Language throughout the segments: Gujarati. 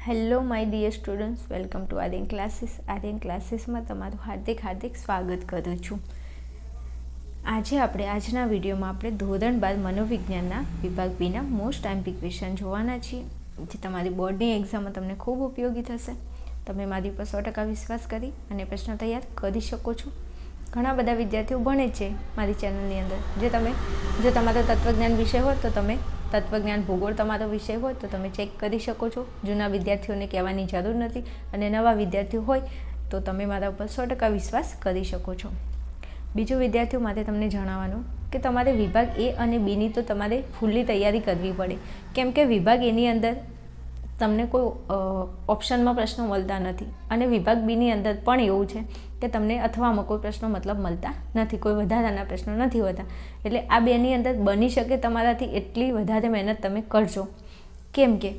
Hello my dear students, welcome to Aryan classes. Aryan ક્લાસીસમાં તમારું હાર્દિક સ્વાગત કરું છું. આજના વિડીયોમાં આપણે ધોરણ 12 મનોવિજ્ઞાનના વિભાગ બીના મોસ્ટ આઈએમપી ક્વેશ્ચન જોવાના છીએ, જે તમારી બોર્ડની એક્ઝામમાં તમને ખૂબ ઉપયોગી થશે. તમે મારી પર 100% વિશ્વાસ કરી અને પ્રશ્ન તૈયાર કરી શકો છો. ઘણા બધા વિદ્યાર્થીઓ ભણે છે મારી ચેનલની અંદર. જો તમારો તત્વજ્ઞાન વિષય હોય તો તમે તત્વજ્ઞાન, ભૂગોળ તમારો વિષય હોય તો તમે ચેક કરી શકો છો. જૂના વિદ્યાર્થીઓને કહેવાની જરૂર નથી અને નવા વિદ્યાર્થીઓ હોય તો તમે મારા ઉપર 100% વિશ્વાસ કરી શકો છો. બીજું, વિદ્યાર્થીઓ માટે તમને જણાવવાનું કે તમારે વિભાગ એ અને બીની તો તમારે ફૂલ્લી તૈયારી કરવી પડે, કેમ કે વિભાગ એની અંદર તમને કોઈ ઓપ્શનમાં પ્રશ્નો મળતા નથી અને વિભાગ બીની અંદર પણ એવું છે કે તમને અથવામાં કોઈ પ્રશ્નો મળતા નથી, કોઈ વધારાના પ્રશ્નો નથી હોતા. એટલે આ બેની અંદર બની શકે તમારાથી એટલી વધારે મહેનત તમે કરજો, કેમ કે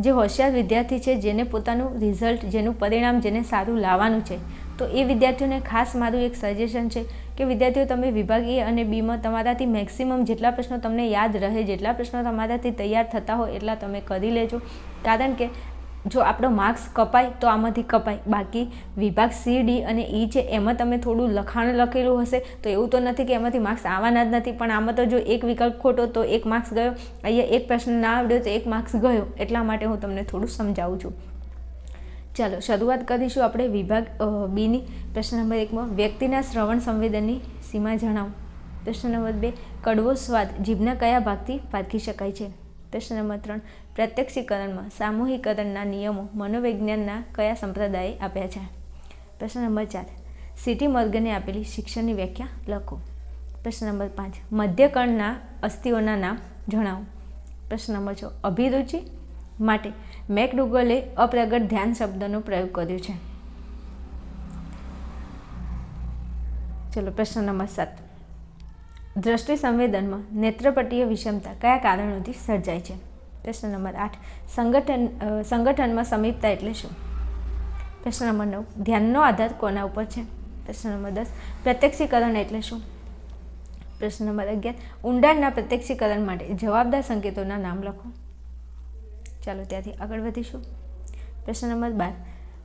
જે હોશિયાર વિદ્યાર્થી છે, જેને પોતાનું રિઝલ્ટ, જેનું પરિણામ જેને સારું લાવવાનું છે, તો એ વિદ્યાર્થીઓને ખાસ મારું એક સજેશન છે કે વિદ્યાર્થીઓ તમે વિભાગ એ અને બીમાં તમારાથી મેક્સિમમ જેટલા પ્રશ્નો તમને યાદ રહે, જેટલા પ્રશ્નો તમારાથી તૈયાર થતા હોય એટલા તમે કરી લેજો. કારણ કે જો આપણો માર્ક્સ કપાય તો આમાંથી કપાય, બાકી વિભાગ સી, ડી અને ઈ છે એમાં તમે થોડું લખાણ લખેલું હશે તો એવું તો નથી કે એમાંથી માર્ક્સ આવવાના જ નથી, પણ આમાં તો જો એક વિકલ્પ ખોટો તો 1 માર્ક્સ ગયો, અહીંયા એક પ્રશ્ન ના આવડ્યો તો 1 માર્ક્સ ગયો. એટલા માટે હું તમને થોડું સમજાવું છું. ચાલો શરૂઆત કરીશું આપણે વિભાગ બીની. પ્રશ્ન નંબર 1માં વ્યક્તિના શ્રવણ સંવેદનની સીમા જણાવો. પ્રશ્ન નંબર 2, કડવો સ્વાદ જીભના કયા ભાગથી પારખી શકાય છે. પ્રશ્ન નંબર 3, પ્રત્યક્ષીકરણમાં સામૂહિકરણના નિયમો મનોવિજ્ઞાનના કયા સંપ્રદાયે આપ્યા છે. પ્રશ્ન નંબર 4, સીટી મોર્ગને આપેલી શિક્ષણની વ્યાખ્યા લખો. પ્રશ્ન નંબર 5, મધ્યકણના અસ્થિઓના નામ જણાવો. પ્રશ્ન નંબર 6, અભિરુચિ માટે મેકડુગલે અપ્રગટ ધ્યાન શબ્દનો પ્રયોગ કર્યો છે. ચલો પ્રશ્ન નંબર 7, દ્રષ્ટિ સંવેદનમાં નેત્રપટીય વિષમતા કયા કારણોથી સર્જાય છે. પ્રશ્ન નંબર 8, સંગઠનમાં સમીપતા એટલે શું. પ્રશ્ન નંબર 9, ધ્યાનનો આધાર કોના ઉપર છે. પ્રશ્ન નંબર 10, પ્રત્યક્ષીકરણ એટલે શું. પ્રશ્ન નંબર 11, ઊંડાણના પ્રત્યક્ષીકરણ માટે જવાબદાર સંકેતોના નામ લખો. ચાલો ત્યાંથી આગળ વધીશું. પ્રશ્ન નંબર 12,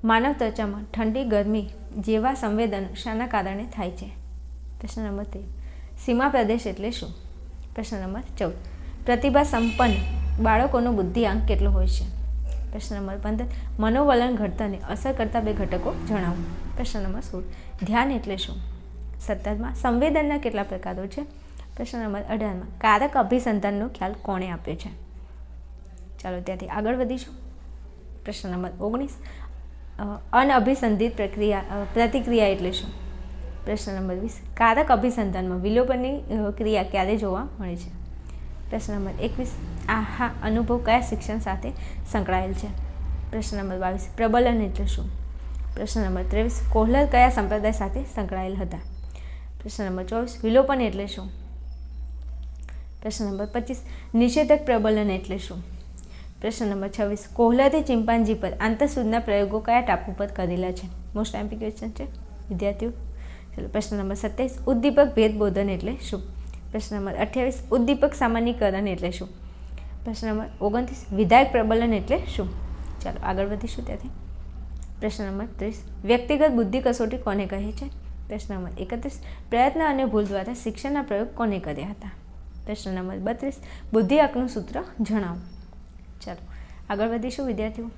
માનવ ત્વચામાં ઠંડી, ગરમી જેવા સંવેદનો શાના કારણે થાય છે. પ્રશ્ન નંબર 13, સીમા પ્રદેશ એટલે શું. પ્રશ્ન નંબર 14, પ્રતિભા સંપન્ન બાળકોનો બુદ્ધિઆંક કેટલો હોય છે. પ્રશ્ન નંબર 15, મનોવલણ ઘડતરને અસર કરતા 2 ઘટકો જણાવો. પ્રશ્ન નંબર 16, ધ્યાન એટલે શું. 17માં સંવેદનના કેટલા પ્રકારો છે. પ્રશ્ન નંબર 18માં કારક અભિસંધાનનો ખ્યાલ કોણે આપ્યો છે. ચાલો ત્યાંથી આગળ વધીશું. પ્રશ્ન નંબર 19, અનઅભિસંધિત પ્રતિક્રિયા એટલે શું. પ્રશ્ન નંબર 20, કારક અભિસંધાનમાં વિલોપનની ક્રિયા ક્યારે જોવા મળે છે. પ્રશ્ન નંબર 21, આહા અનુભવ કયા શિક્ષણ સાથે સંકળાયેલ છે. પ્રશ્ન નંબર 22, પ્રબલન એટલે શું. પ્રશ્ન નંબર 23, કોહલર કયા સંપ્રદાય સાથે સંકળાયેલ હતા. પ્રશ્ન નંબર 24, વિલોપન એટલે શું. પ્રશ્ન નંબર 25, નિષેધક પ્રબલન એટલે શું. પ્રશ્ન નંબર 26, કોહલરે ચિમ્પાન્જી પર આંતરસૂદના પ્રયોગો કયા ટાપુ પર કરેલા છે. મોસ્ટ આઈએમપી ક્વેશ્ચન છે વિદ્યાર્થીઓ. ચલો પ્રશ્ન નંબર 27, ઉદ્દીપક ભેદબોધન એટલે શું. પ્રશ્ન નંબર 28, ઉદ્દીપક સામાન્યીકરણ એટલે શું. પ્રશ્ન નંબર 29, વિધાયક પ્રબલન એટલે શું. ચાલો આગળ વધીશું ત્યાંથી. પ્રશ્ન નંબર 30, વ્યક્તિગત બુદ્ધિ કસોટી કોને કહે છે. પ્રશ્ન નંબર 31, પ્રયત્ન અને ભૂલ દ્વારા શિક્ષણના પ્રયોગ કોને કર્યા હતા. પ્રશ્ન નંબર 32, બુદ્ધિઆંકનું સૂત્ર જણાવો. ચાલો આગળ વધીશું વિદ્યાર્થીઓ.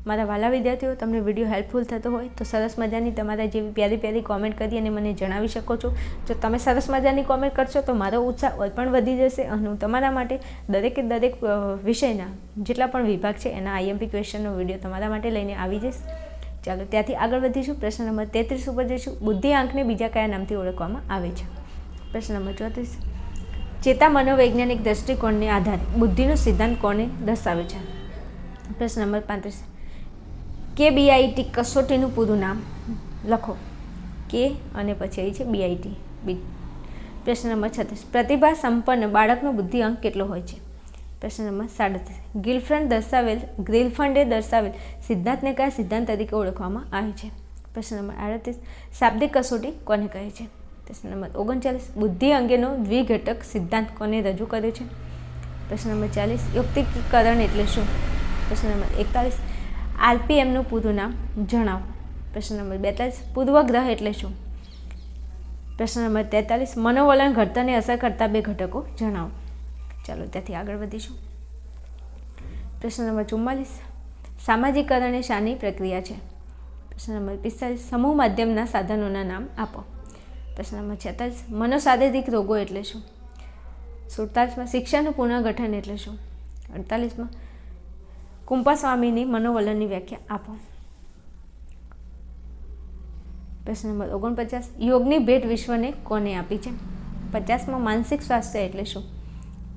મારા વાલા વિદ્યાર્થીઓ, તમને વિડીયો હેલ્પફુલ થતો હોય તો સરસ મજાની તમારા જેવી પ્યારી કોમેન્ટ કરી અને મને જણાવી શકો છો. જો તમે સરસ મજાની કોમેન્ટ કરશો તો મારો ઉત્સાહ પણ વધી જશે અને હું તમારા માટે દરેક વિષયના જેટલા પણ વિભાગ છે એના આઈએમપી ક્વેશ્ચનનો વિડીયો તમારા માટે લઈને આવી જઈશ. ચાલો ત્યાંથી આગળ વધીશું. પ્રશ્ન નંબર 33 ઉપર જઈશું. બુદ્ધિઆંકને બીજા કયા નામથી ઓળખવામાં આવે છે. પ્રશ્ન નંબર 34, ચેતા મનોવૈજ્ઞાનિક દૃષ્ટિકોણને આધારે બુદ્ધિનો સિદ્ધાંત કોને દર્શાવે છે. પ્રશ્ન નંબર 35, KBIT કસોટીનું પૂરું નામ લખો. કે અને પછી આવી છે BIT. પ્રશ્ન નંબર 36, પ્રતિભા સંપન્ન બાળકનો બુદ્ધિઆંક કેટલો હોય છે. પ્રશ્ન નંબર 37, ગ્રિલફંડે દર્શાવેલ સિદ્ધાંતને કયા સિદ્ધાંત તરીકે ઓળખવામાં આવે છે. પ્રશ્ન નંબર 38, શાબ્દિક કસોટી કોને કહે છે. પ્રશ્ન નંબર 39, બુદ્ધિ અંગેનો દ્વિઘટક સિદ્ધાંત કોને રજૂ કર્યો છે. પ્રશ્ન નંબર 40, યુક્તિકરણ એટલે શું. પ્રશ્ન નંબર 41 આરપીએમનું પૂરું નામ જણાવો. પ્રશ્ન નંબર 42 પૂર્વગ્રહ એટલે શું? પ્રશ્ન નંબર 43 મનોવલણ ઘડતરને અસર કરતા 2 ઘટકો જણાવો. ચાલો ત્યાંથી આગળ વધીશું. પ્રશ્ન નંબર 44 સામાજિકરણ એ શાની પ્રક્રિયા છે? પ્રશ્ન નંબર 45 સમૂહ માધ્યમના સાધનોના નામ આપો. પ્રશ્ન નંબર 46 મનોશારીરિક રોગો એટલે શું? 47 શિક્ષણનું પુનર્ગઠન એટલે શું? 48 કુંપાસ્વામીની મનોવલણની વ્યાખ્યા આપો. પ્રશ્ન નંબર 49 યોગની ભેટ વિશ્વને કોને આપી છે? 50 માનસિક સ્વાસ્થ્ય એટલે શું?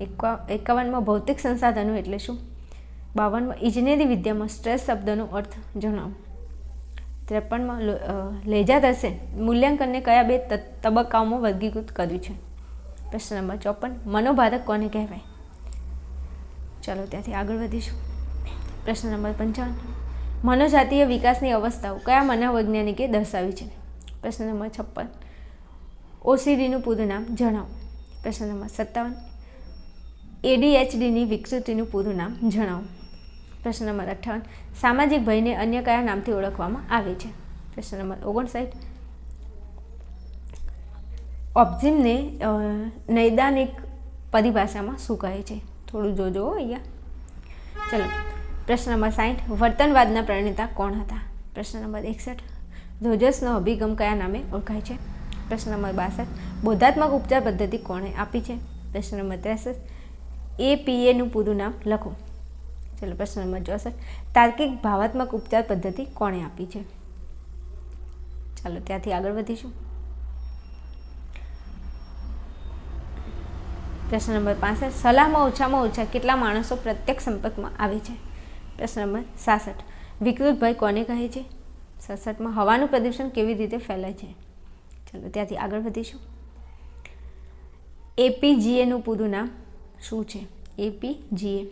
51 ભૌતિક સંસાધનો એટલે શું? 52 ઇજનેરી વિદ્યામાં સ્ટ્રેસ શબ્દનો અર્થ જણાવો. 53 લેજાદર્શે મૂલ્યાંકનને કયા 2 તબક્કાઓમાં વર્ગીકૃત કર્યું છે? પ્રશ્ન નંબર 54 મનોભારક કોને કહેવાય? ચાલો ત્યાંથી આગળ વધીશું. પ્રશ્ન નંબર 55 મનોજાતીય વિકાસની અવસ્થાઓ કયા મનોવૈજ્ઞાનિકે દર્શાવી છે? પ્રશ્ન નંબર 56 ઓસીડીનું પૂરું નામ જણાવો. પ્રશ્ન નંબર 57 એડીએચડીની વિકૃતિનું પૂરું નામ જણાવો. પ્રશ્ન નંબર 58 સામાજિક ભયને અન્ય કયા નામથી ઓળખવામાં આવે છે? પ્રશ્ન નંબર 59 ઓબ્ઝિમને નૈદાનિક પરિભાષામાં શું કહે છે? થોડું જોજો અહીંયા. ચલો પ્રશ્ન નંબર 60 વર્તનવાદના પ્રણેતા કોણ હતા? પ્રશ્ન નંબર 61 રોજર્સનો અભિગમ કયા નામે ઓળખાય છે? પ્રશ્ન નંબર 62 બોધાત્મક ઉપચાર પદ્ધતિ કોણે આપી છે? પ્રશ્ન નંબર 63 એપીએનું પૂરું નામ લખો. ચલો પ્રશ્ન નંબર 64 તાર્કિક ભાવાત્મક ઉપચાર પદ્ધતિ કોણે આપી છે? ચાલો ત્યાંથી આગળ વધીશું. પ્રશ્ન નંબર 65 સલાહમાં ઓછામાં ઓછા કેટલા માણસો પ્રત્યક્ષ સંપર્કમાં આવે છે? પ્રશ્ન નંબર 66 વિકૃત ભય કોને કહે છે? 67 હવાનું પ્રદૂષણ કેવી રીતે ફેલાય છે? ચાલો ત્યાંથી આગળ વધીશું. એપીજીએનું પૂરું નામ શું છે? એપીજીએ.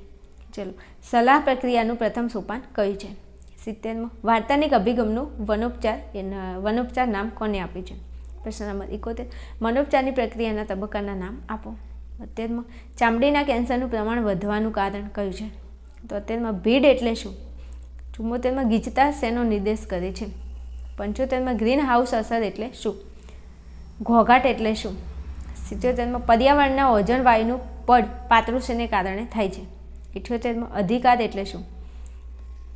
ચલો સલાહ પ્રક્રિયાનું પ્રથમ સોપાન કયું છે? 70 વાર્તાનિક અભિગમનું વનોપચાર નામ કોને આપ્યું છે? પ્રશ્ન નંબર 71 મનોપચારની પ્રક્રિયાના તબક્કાના નામ આપો. 72 ચામડીના કેન્સરનું પ્રમાણ વધવાનું કારણ કયું છે? તો 73 ભીડ એટલે શું? 74 ગીચતા શેનો નિર્દેશ કરે છે? 75 ગ્રીન હાઉસ અસર એટલે શું? ઘોઘાટ એટલે શું? 77 પર્યાવરણના ઓઝોન વાયુનું પડ પાતળું શેને કારણે થાય છે? 78 અધિકાર એટલે શું?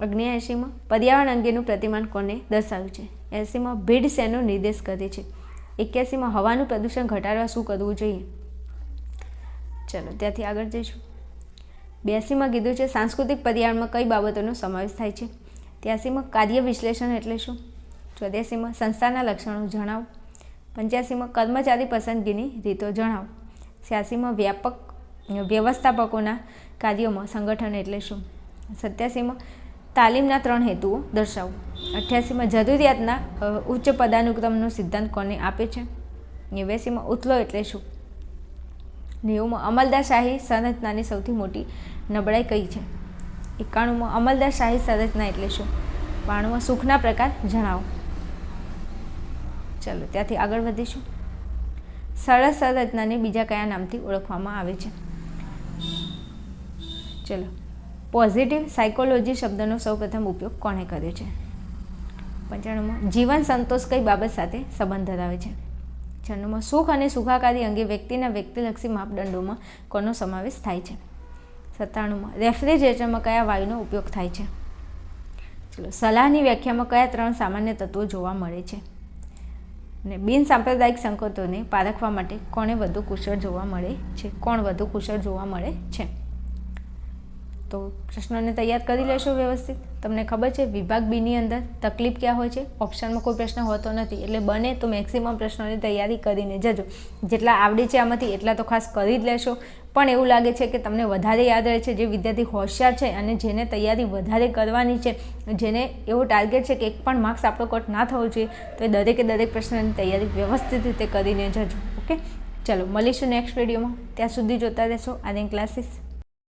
79 પર્યાવરણ અંગેનું પ્રતિમાન કોને દર્શાવ્યું છે? 80 ભીડ શેનો નિર્દેશ કરે છે? 81 હવાનું પ્રદૂષણ ઘટાડવા શું કરવું જોઈએ? ચલો ત્યાંથી આગળ જઈશું. 82 કીધું છે સાંસ્કૃતિક પર્યાવરણમાં કઈ બાબતોનો સમાવેશ થાય છે? 83 કાર્ય વિશ્લેષણ એટલે શું? 84 સંસ્થાના લક્ષણો જણાવો. 85 કર્મચારી પસંદગીની રીતો જણાવો. 86 વ્યવસ્થાપકોના કાર્યોમાં સંગઠન એટલે શું? 87 તાલીમના 3 હેતુઓ દર્શાવો. 88 જરૂરિયાતના ઉચ્ચ પદાનુક્રમનો સિદ્ધાંત કોને આપે છે? 89 ઉથલો એટલે શું? 90 અમલદારશાહી સંરચનાની સૌથી મોટી નબળાઈ કઈ છે? 91 અમલદારશાહી સંરચના એટલે શું? 92 સુખના પ્રકાર જણાવો. ચલો ત્યાંથી આગળ વધીશું. સરળ સંરચનાને બીજા કયા નામથી ઓળખવામાં આવે છે? ચલો પોઝિટિવ સાયકોલોજી શબ્દનો સૌપ્રથમ ઉપયોગ કોણે કર્યો છે? 95 જીવન સંતોષ કઈ બાબત સાથે સંબંધ ધરાવે છે? 96 સુખ અને સુખાકારી અંગે વ્યક્તિના વ્યક્તિલક્ષી માપદંડોમાં કોનો સમાવેશ થાય છે? 97 રેફ્રિજરેટરમાં કયા વાયુનો ઉપયોગ થાય છે? ચલો સલાહની વ્યાખ્યામાં કયા 3 સામાન્ય તત્વો જોવા મળે છે? અને બિનસાંપ્રદાયિક સંકેતોને પારખવા માટે કોણ વધુ કુશળ જોવા મળે છે? તો પ્રશ્નોને તૈયાર કરી લેશો વ્યવસ્થિત. તમને ખબર છે વિભાગ બીની અંદર તકલીફ ક્યાં હોય છે? ઓપ્શનમાં કોઈ પ્રશ્ન હોતો નથી, એટલે બને તો મેક્સિમમ પ્રશ્નોની તૈયારી કરીને જજો. જેટલા આવડે છે આમાંથી એટલા તો ખાસ કરી જ લેશો. પણ એવું લાગે છે કે તમને વધારે યાદ રહે છે જે વિદ્યાર્થી હોશિયાર છે અને જેને તૈયારી વધારે કરવાની છે, જેને એવો ટાર્ગેટ છે કે 1 પણ માર્ક્સ આપણો કટ ના થવો જોઈએ, તો એ દરેક પ્રશ્નની તૈયારી વ્યવસ્થિત રીતે કરીને જજો. ઓકે, ચલો મળીશું નેક્સ્ટ વિડીયોમાં. ત્યાં સુધી જોતા રહેશો આર્યન ક્લાસીસ.